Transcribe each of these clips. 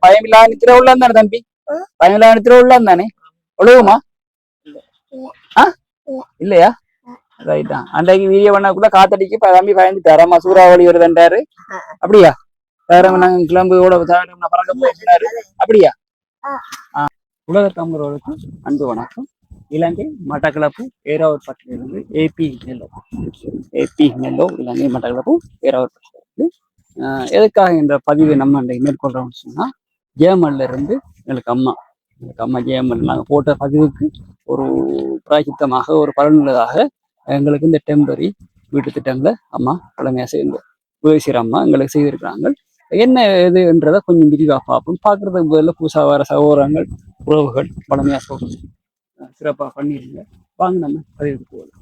பயமில்லாத உள்ள தானே தம்பி? பயமில்லாத உள்ள தானே? ஒழுகுமா? இல்லையா? ரைட்டா. அன்றைக்கு வீடியோ பண்ண கூட காத்தடிக்கு தம்பி பயந்துட்டாரு. அம்மா சூறாவளி வருதுன்றாரு. அப்படியா? வேற நாங்க கிளம்புவோட பறக்க போகிறாரு. அப்படியா? உலக தமிழர்களுக்கு அன்பு வணக்கம். இலங்கை மட்டக்களப்பு ஏராவூர்பட்டியிலிருந்து ஏபி மெல்லோ இலங்கை மட்டக்களப்பு ஏராவூர்பட்டியிலிருந்து எதுக்காக இந்த பதிவை நம்ம அன்றைக்கு மேற்கொள்றோம்னு சொன்னா, ஜேஎம்எல்ல இருந்து எங்களுக்கு அம்மா ஜேஎம்எல் நாங்கள் போட்ட பதிவுக்கு ஒரு பிராய்ச்சித்தமாக ஒரு பலனுள்ளதாக எங்களுக்கு இந்த டெம்பரரி வீட்டு திட்டங்களை அம்மா பழமையாக செய்து உதவி அம்மா எங்களுக்கு செய்திருக்கிறாங்க. என்ன எதுன்றதை கொஞ்சம் விரிவாக பார்ப்போம். பார்க்கறதுக்கு பதில் புதுசாக வர சகோதரங்கள் உறவுகள் பழமையாக சிறப்பாக பண்ணிடுங்க. வாங்க நம்ம பதிவுக்கு போகலாம்.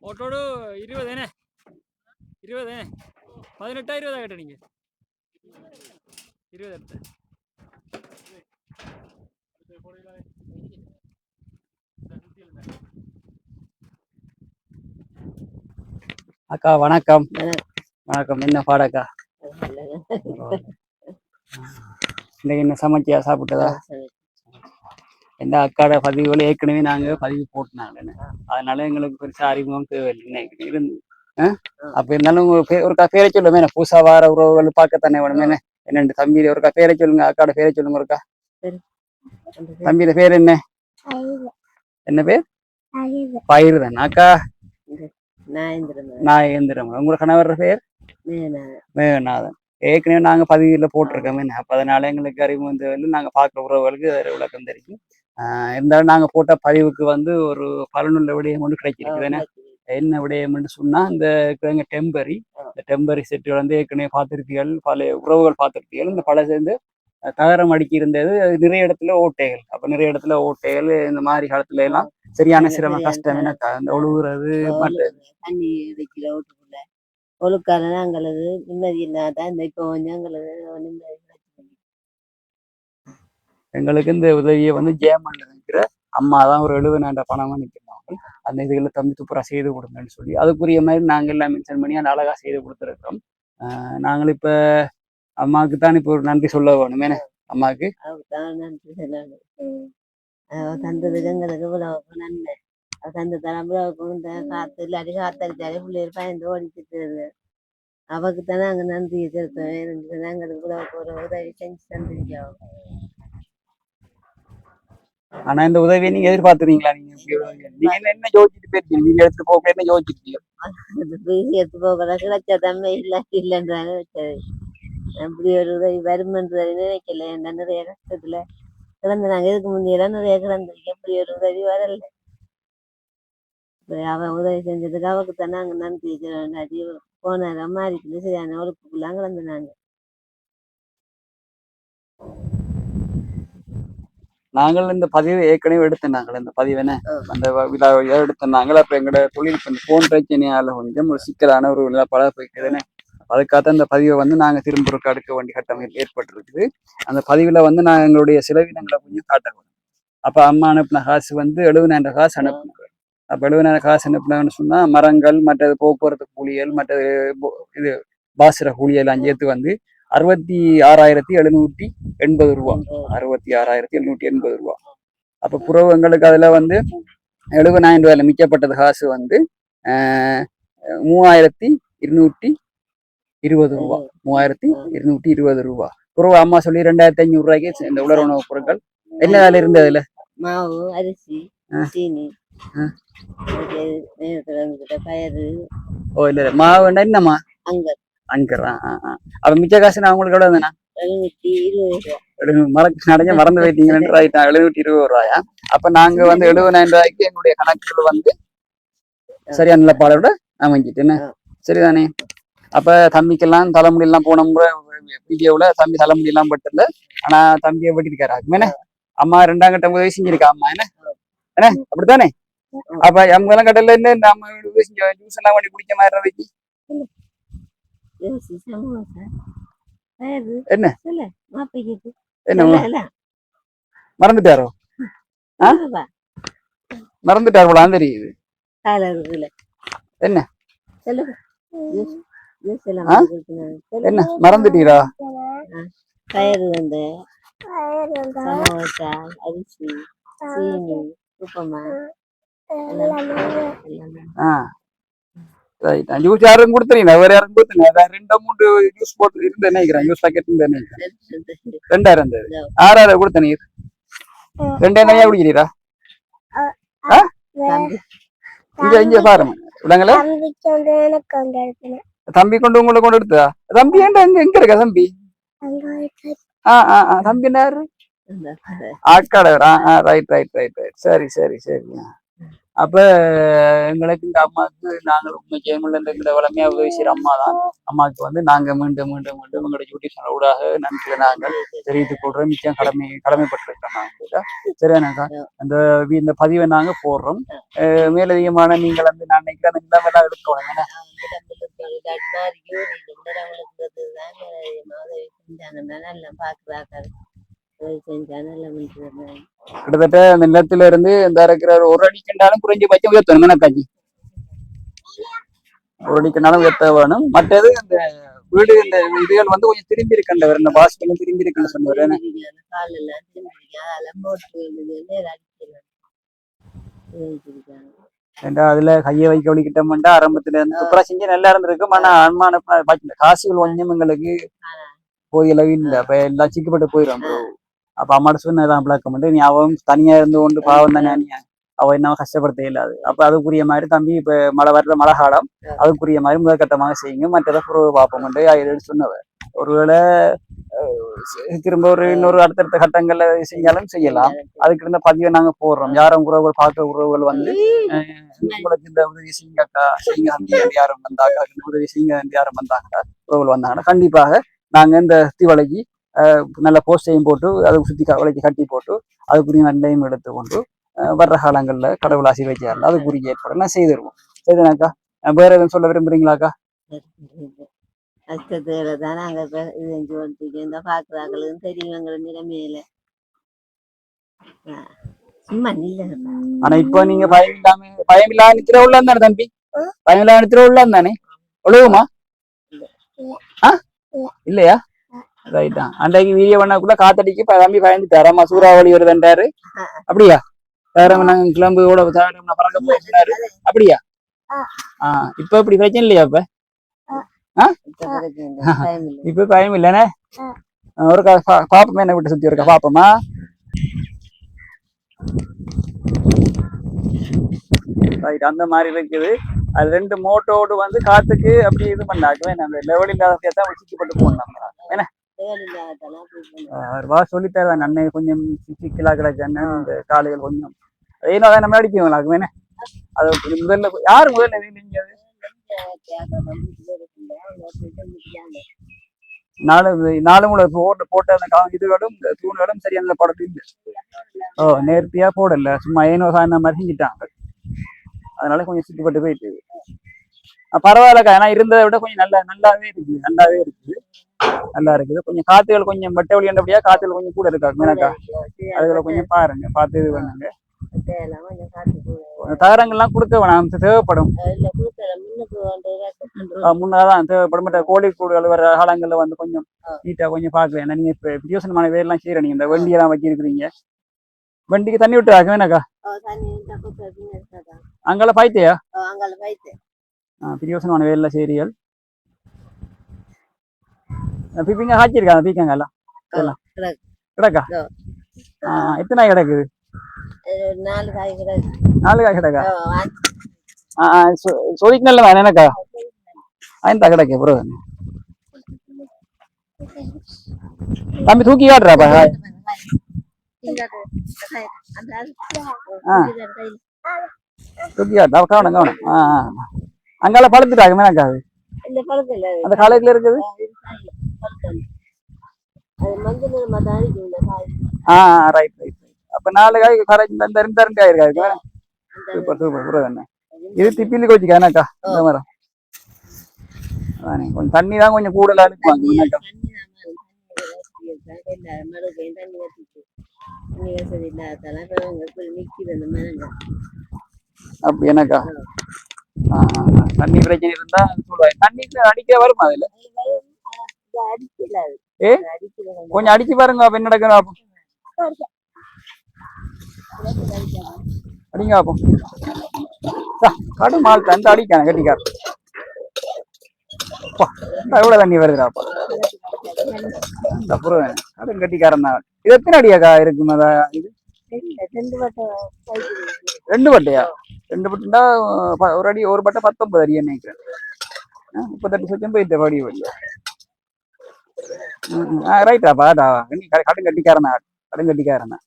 ஓட்டோடு 20 18 20 கேட்ட நீங்க 20 எடுத்த அக்கா வணக்கம். வணக்கம். என்ன பாடக்கா? இன்னைக்கு என்ன சமைச்சியா? சாப்பிட்டதா? எந்த அக்காட பதிவுகளை ஏற்கனவே நாங்க பதிவு போட்டுனாங்க. அதனால எங்களுக்கு பெருசா அறிமுகம் தேவையில்லை இருந்து. அப்ப இருந்தாலும் ஒரு பேரை சொல்லுமே, பூசா வார உறவுகள் பார்க்கத்தானே வேணுமே. என்னென்று தம்பி ஒருக்கா பேரை சொல்லுங்க. அக்காட பேரை சொல்லுங்க ஒருக்கா. தம்பியோட பேர் என்ன? என்ன பேர்? பயிர்தான். அக்கா நாயேந்திரம். உங்களோட கணவர் பேர்? மேகநாதன். ஏற்கனவே நாங்க பதிவுல போட்டிருக்கோமே. அப்ப அதனால எங்களுக்கு அறிமுகம் தேவையில்லை. நாங்க பார்க்குற உறவுகளுக்கு விளக்கம் தெரியும். இருந்தாலும் நாங்க போட்ட பதிவுக்கு ஒரு பலனுள்ள விடயம் ஒன்று கிடைச்சிருக்கு. என்ன விடயம்னு சொன்னா, இந்த டெம்பரரி செட்டுகள் ஏற்கனவே பார்த்திருப்பீர்கள், பல உறவுகள் பார்த்திருப்பீர்கள். இந்த பல சேர்ந்து தகரம் அடுக்கி இருந்தது. அது நிறைய இடத்துல ஓட்டைகள். அப்ப நிறைய இடத்துல ஓட்டைகள் இந்த மாதிரி காலத்துல எல்லாம் சரியான சிரமம் கஷ்டம் எனக்கு அந்த ஒழுகுறது மற்ற தண்ணி வைக்கிற வீட்டுக்குள்ள ஒழுக்கான நாங்களது நிம்மதி இல்லாதான் இந்த இப்போ எங்களது நிம்மதி எங்களுக்கு இந்த உதவியை வந்து ஜேமன்ல இருக்கிற அம்மா தான் ஒரு 70,000 பணமா நிற்கிறாங்க. அந்த இதுகளை தம்பி துப்புரா செய்து கொடுங்கன்னு சொல்லி அதுக்குரிய மாதிரி நாங்கள் எல்லாம் மென்ஷன் பண்ணி அந்த அழகா செய்து கொடுத்துருக்கோம். நாங்கள் இப்ப அம்மாவுக்கு தான் இப்போ ஒரு நன்றி சொல்ல வேணும். ஏன்னா அம்மாவுக்கு அவதான் நன்றி சொல்லணும். தந்ததுக்கு எங்களுக்கு இவ்வளவு நன்மை. தந்த தலைமுறைக்கு இந்த காத்து இல்லாட்டி காத்தடிச்சாலே பிள்ளைகள் பயந்து ஓடிச்சுட்டு அவக்கு தானே அங்க நன்றி செலுத்தோம். எங்களுக்கு இவ்வளவு ஒரு உதவி செஞ்சு தந்திருக்கோம். ஆனா இந்த உதவியை நீங்க எதிர்பார்த்துறீங்களா? நீங்க என்ன யோசிச்சுட்டு போயிருக்கீங்க? நீங்க எடுத்து போக என்ன யோசிச்சிருக்கீங்க? எடுத்து போக கிடைச்ச தன்மை இல்லைன்றாங்க வச்சது. அப்படி ஒரு உதவி வருமென்று நினைக்கல. நிறைய கஷ்டத்துல கிடந்து நாங்க இதுக்கு முந்தையெல்லாம் நிறைய கிடந்திருக்கோம். அப்படி ஒரு உதவி வரல. அவ உதவி செஞ்சதுக்கு அவக்கு தானே அங்க நன்றி போன அம்மா இருக்குது சரியான ஒழுப்புக்குள்ளாம் கிடந்து நாங்க. நாங்கள் இந்த பதிவு ஏற்கனவே எடுத்திருந்தாங்களே இந்த பதிவென அந்த விழாவை எடுத்திருந்தாங்களே. அப்ப எங்களோட தொழில் போன் பிரச்சனையால கொஞ்சம் ஒரு சிக்கலான ஒரு விழா பல போய்க்குதுன்னு அதுக்காக இந்த பதிவை வந்து நாங்க திரும்ப அடுக்க வேண்டிய கட்டமைப்பு ஏற்பட்டிருக்குது. அந்த பதிவுல வந்து நான் எங்களுடைய செலவினங்களை கொஞ்சம் காட்டணும். அப்ப அம்மா அனுப்பின காசு வந்து 70,000 காசு அனுப்பினாங்க. அப்ப 70,000 காசு அனுப்பினாங்கன்னு சொன்னா மரங்கள் மற்றது போக்குவரத்து கூலியல் மற்றது இது பாசுர கூலியல் சேர்த்து வந்து 66,780 ரூபா. 66,780 ரூபா. அப்ப புறவு எங்களுக்கு அதுல வந்து 70,000 ரூபாயில மிச்சப்பட்டது காசு வந்து 3,220 ரூபா. 3,220 ரூபா. புறவு அம்மா சொல்லி 2,500 ரூபாய்க்கு இந்த உலர் உணவுப் பொருட்கள் என்ன வேலை இருந்தது அதுல? மாவு, அரிசி, சீனி, பயறு. ஓ இல்ல மாவுண்டா என்னம்மா? அங்கர். அப்ப மிச்ச காசு நான் உங்களுக்கு எவ்வளவு தானே? 720 மறந்து போயிட்டீங்கன்னு 720 ரூபாயா? அப்ப நாங்க வந்து 70,000 ரூபாய்க்கு எங்களுடைய கணக்குகள் வந்து சரியா நல்ல பாலோட அமைஞ்சிட்டுன்னு சரிதானே? அப்ப தம்பிக்கெல்லாம் தலைமுடி எல்லாம் போன முறை வீடியோவுல தம்பி தலைமுடி எல்லாம் பட்டல. ஆனா தம்பியை வெட்டிருக்காரு. அதுமே அம்மா 2ஆம் கட்டம் உதவி செஞ்சிருக்கா அம்மா என்ன என்ன அப்படித்தானே? அப்ப அவங்க எல்லாம் கட்டல என்ன நம்ம ஜூஸ் எல்லாம் பண்ணி குடிக்க மாதிரி இருந்துச்சு. என்ன என்ன மறந்துட்டாரோ? மறந்துட்டாரோலாம் தெரியுது. என்ன என்ன மறந்துட்டீரா? பயறு வந்து சமோசா, அரிசி, சீனி, உப்புமா. ஜூஸ் யாரும் கொடுத்துறீங்க? வேற யாரும் கொடுத்துங்க. 2-3 ஜூஸ் போட்டு இருந்து நினைக்கிறேன். ஜூஸ் பாக்கெட் இருந்து நினைக்கிறேன். 2,000 இருந்தது. 6,000 கொடுத்த நீர் 2,000 குடிக்கிறீரா? இங்க பாருங்க விடங்கள தம்பி கொண்டு உங்களை கொண்டு எடுத்தா தம்பி ஏன்டா எங்க இருக்கா தம்பி? தம்பி என்ன ஆட்காடா? Right right right right. சரி சரி சரி. அப்ப எங்களுக்கு இந்த அம்மாவுக்கு நாங்கள் உண்மை ஜெயமுள்ள இந்த வளமையா உதவி செய்யற அம்மா தான். அம்மாவுக்கு வந்து நாங்க மீண்டும் மீண்டும் மீண்டும் எங்களோட யூடியூப் சேனல் ஊடாக நன்றியை நாங்கள் தெரிவித்துக் கொள்றோம். மிச்சம் கடமைப்பட்டிருக்கோம் நாங்க. சரியானாக்கா அந்த இந்த பதிவை நாங்க போடுறோம். மேலதிகமான நீங்கள் வந்து நான் நினைக்கிறேன் அந்த நிலமெல்லாம் எடுக்கணும். ஏன்னா கிட்டத்தட்ட அந்த நிலத்துல இருந்து இந்த இருக்கிற ஒரு அடிக்கண்டாலும் குறைஞ்சபட்சம் உயர்த்தணும். எனக்காச்சு ஒரு அடிக்கண்டாலும் உயர்த்த வேணும். மற்றது அந்த வீடு இந்த இதுகள் வந்து கொஞ்சம் திரும்பி இருக்கின்றவர் இந்த பாஸ்களும் திரும்பி இருக்குன்னு சொன்னவர். ஏண்டா அதுல கையை வைக்க வலிக்கிட்டோம்டா ஆரம்பத்துல இருந்து அப்புறம் செஞ்சு நல்லா இருந்திருக்கும். ஆனா அன்மான காசுகள் கொஞ்சம் எங்களுக்கு போதிய அளவு இல்லை. அப்ப எல்லாம் சிக்கப்பட்டு போயிடும். அப்ப அம்மாட்ட சொன்னதான் பிளாக்க மட்டும் நீ அவன் தனியா இருந்து கொண்டு பாவம் தானே அவ என்ன கஷ்டப்படுத்த இல்லாது. அப்ப அதுக்குரிய மாதிரி தம்பி இப்ப மழை வர்ற மழை காலம் அதுக்குரிய மாதிரி முதற்கட்டமாக செய்யுங்க. மற்றதை புறவு பார்ப்போம்ட்டு எடுத்து சொன்னவர். ஒருவேளை திரும்ப ஒரு இன்னொரு அடுத்தடுத்த கட்டங்கள்ல செஞ்சாலும் செய்யலாம். அதுக்கு இருந்த பதிவை நாங்க போடுறோம். யாரும் உறவுகள் பார்க்க உறவுகள் வந்து உங்களுக்கு இந்த உதவி செய்யுங்கக்கா செய்யுங்க தம்பி யாரும் வந்தாக்கா உதவி செய்யுங்க யாரும் வந்தாங்கடா உறவுகள் வந்தாங்கன்னா கண்டிப்பாக நாங்க இந்த திவலைக்கு நல்ல போஸ்டையும் போட்டு அதை சுற்றி விலைக்கு கட்டி போட்டு அதுக்குரிய நல்லையும் எடுத்துக்கொண்டு வர்ற காலங்களில் கடவுள் ஆசீர்வதிச்சாருல அதுக்குரிய ஏற்பாடெல்லாம் செய்திருவோம். சரிதானாக்கா? வேற எதுவும் சொல்ல விரும்புறீங்களாக்கா? கஷ்டத்துல தான் நாங்க இப்ப இது செஞ்சு கொடுத்துருக்கோம். இந்த பாக்குறாங்களும் தெரியும் எங்களை நிலைமையில. சும்மா இல்ல. ஆனா இப்ப நீங்க பயம் இல்லாம நிக்கிற உள்ள தானே தம்பி? பயம் இல்லாம நிக்கிற உள்ள தானே? ஒழுகுமா? இல்லையா? ரைட்டா. அன்றைக்கு வீடியோ பண்ணக்குள்ள காத்தடிக்கு தம்பி பயந்துட்டாரு. அம்மா சூறாவளி வருதுன்றாரு. அப்படியா? நாங்க கிளம்பு ஓட பறக்க போறாரு. அப்படியா? இப்ப இப்படி பிரச்சனை இல்லையா? இப்ப பயம் இல்லைனே. ஒரு பாப்பமா என்ன விட்டு சுத்தி இருக்க பாப்பமா. ரைட், அந்த மாதிரி இருக்குது. அது 2 மோட்டோடு வந்து காத்துக்கு அப்படி இது பண்ணாக்குவேன். அந்த லெவல் இல்லாத தான் சுத்தி போட்டு போனாங்க. என்ன சொல்லித்தர அன்னை கொஞ்சம் சிக்கலா கிடக்கு அண்ணன். இந்த காலைகள் கொஞ்சம் ஏன்னா நம்ம அடிக்குவாங்களாக்கு வேணே. அது முதல்ல யாரு முதல்ல நீங்க நாலு மூல போட்ட அந்த இதுகளும் தூண்களும் சரி அந்த படத்து இல்லை. நேர்த்தியா போடல, சும்மா ஏனோ சாயந்த மாதிரி செஞ்சுட்டாங்க. அதனால கொஞ்சம் சுத்திப்பட்டு போயிட்டு பரவாயில்லக்கா. ஏன்னா இருந்ததை விட கொஞ்சம் நல்லாவே இருக்குது. நல்லா இருக்குது. கொஞ்சம் காத்துகள் கொஞ்சம் வெட்ட வழி என்றபடியா காத்துகள் கொஞ்சம் கூட இருக்கா மேனக்கா. அதுல கொஞ்சம் பாருங்க, பார்த்து இது பண்ணுங்க. தகரங்கள்லாம் கொடுக்க வேணாம், தேவைப்படும். முன்னதான் தேவைப்படும். கோழி கூடுகள் வர காலங்கள்ல வந்து கொஞ்சம் நீட்டா கொஞ்சம் பாக்குறேன். ஏன்னா நீங்க இப்ப பிரியோசனமான வேலைலாம் செய்யற, நீங்க இந்த வண்டியெல்லாம் வச்சிருக்கிறீங்க. வண்டிக்கு தண்ணி விட்டு ஆக்க வேணாக்கா. அங்கால பாய்த்தையா? பிரியோசனமான வேலை செய்யறீர்கள். பீப்பிங்க காய்ச்சிருக்காங்க பீக்கங்க எல்லாம் கிடக்கா? எத்தனை கிடக்குது? 4 காய் கிடக்கா? சொதிக்கு நல்ல எனக்கா ஐந்தா கிடக்கு ப்ரோ. தம்பி தூக்கி காட்டுறாப்பா. தூக்கி காட்டா, கவனம் கவனம். அங்கால பழுத்துட்டாங்க மேனக்காது. அந்த காலேஜ்ல இருக்குது. Right right. அப்ப 4 காய் கரைச்சி இந்த 2 காய் இருக்காது. Super super bro. என்ன இது திப்பிலி கோச்சிக்கா என்னக்கா? இந்த மரம் கொஞ்சம் தண்ணி தான் கொஞ்சம் கூடுதலா இருக்குவாங்க. அப்படி என்னக்கா? தண்ணி பிரச்சனை இருந்தா சொல்லுவாங்க. தண்ணி அடிக்க வருமா அதுல? கொஞ்சம் அடிச்சு பாருங்க அப்ப என்ன நடக்கும். அடிங்க அப்போ கடும் மால் தந்து அடிக்கான கட்டிக்கார. எவ்வளவு தண்ணி வருதுடாப்பா. அப்புறம் கடும் கட்டிக்காரன் தான். இது எத்தனை அடியாக்கா இருக்கும்? இது 2 பட்டையா? 2 பட்டுண்டா ஒரு அடி, ஒரு பட்டை 19 அடி நினைக்கிறேன். 38 சொச்சம் போயிட்டு படி வழி. ரைட்டாப்பா. கடும் கட்டிக்காரன் கடும் கட்டிக்காரன்.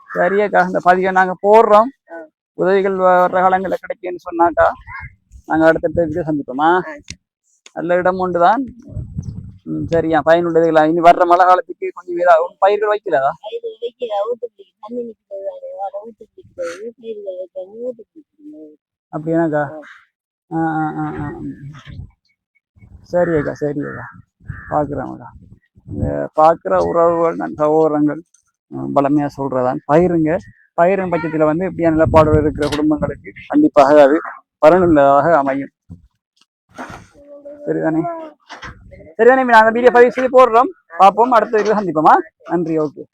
சரியாக்கா, இந்த பதிவை நாங்க போடுறோம். உதவிகள் வர்ற காலங்களில் கிடைக்குன்னு சொன்னாக்கா நாங்க அடுத்தடுத்த சந்திப்போமா. நல்ல இடம் ஒன்றுதான். சரியா, பயனுள்ளதுகளா. இனி வர்ற மழை காலத்துக்கு கொஞ்சம் ஏதாவது பயிர்கள் வைக்கலதா? அப்படியாக்கா? சரியக்கா சரியக்கா. பாக்குறேன்க்கா. இந்த பாக்குற உறவுகள் சகோதரங்கள் பலமையா சொல்றதான் பயிருங்க. பயிரும் பட்சத்துல வந்து இப்படியான நிலப்பாடு இருக்கிற குடும்பங்களுக்கு கண்டிப்பாக அது பலனுள்ளதாக அமையும். சரிதானே? சரிதானே? நாங்க வீடியோ பதிவு செய்து போடுறோம். பார்ப்போம். அடுத்த வீடியோ சந்திப்போமா. நன்றி. ஓகே.